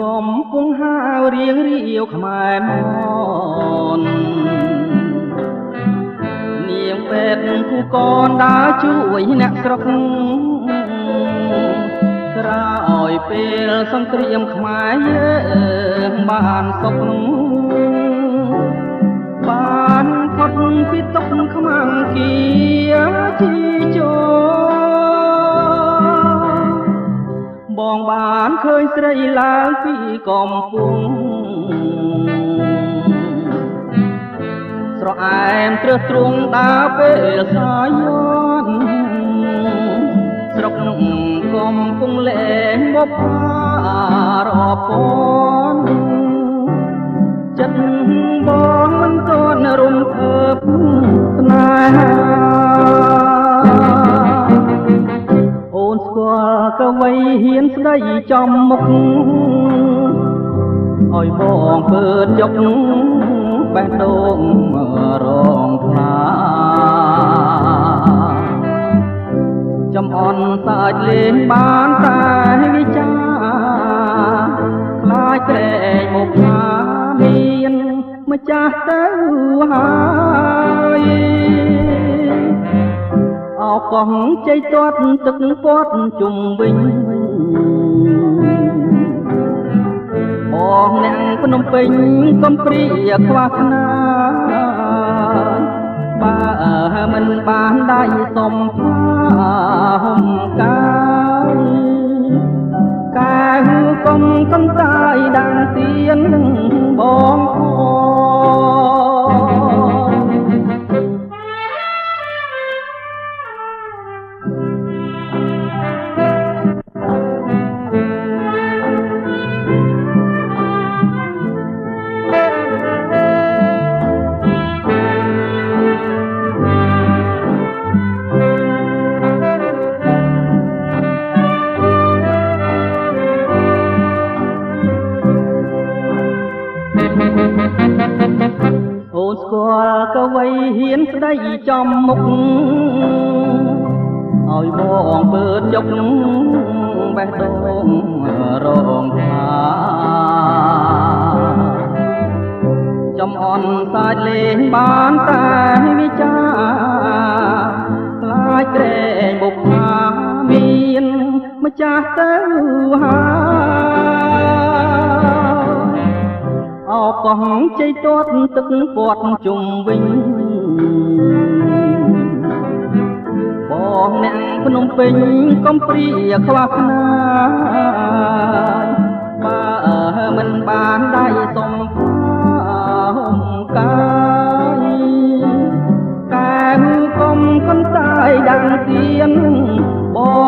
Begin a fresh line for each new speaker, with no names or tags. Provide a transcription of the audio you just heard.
កំពុងហាវរៀងរាវខ្មែរមននាងពេទ្យគូកនដើរជួយអ្នកស្រុកក្រោយពេលសង្គ្រាមខ្មែរយើងបានសុខបានផុតពីទុក្ខខ្មាំងគៀជីជោបងបានឃើញស្រីឡើងពីកំពុងស្រអែមត្រឹសទ្រង់ដើរពេលសាយន់ស្រុកកំពុងលែងបបរពន់ចិត្តបងមិនទាន់រំភើបស្នេហាអូនស្គាល់កវីហ៊ានស្ដីចំមុខឲ្យបងពើយកបេះដូងរងថ្លាចំអន់សាច់លេងបានតែវិចាខ្លាចត្រែងមកថាមានម្ចាស់ទៅហើយអោកោះជ័យទាត់ទឹកពាត់ជុំវិញបងអ្នកភ្នំពេញកំព្រាខ្វះណាបើមិនបានដៃសំផាហុំកាយកុំកំតាយដាំទៀនបងអូអូនស្គាល់កវីហ៊ានស្ដីចំមុខឲ្យបងពើយកបេះដូងរងថ្លាចំអន់សាច់លេងបានតែវិចាខ្លាចត្រែងបុកថាមានម្ចាស់ទៅហើយអោកោះជ័យទាត់ទឹកពាត់ជុំវិញបងអ្នកភ្នំពេញកំព្រាខ្វះណាបើមិនបានដៃសំផាហុំកាយកែវកុំកន្តាយដាំទៀនបង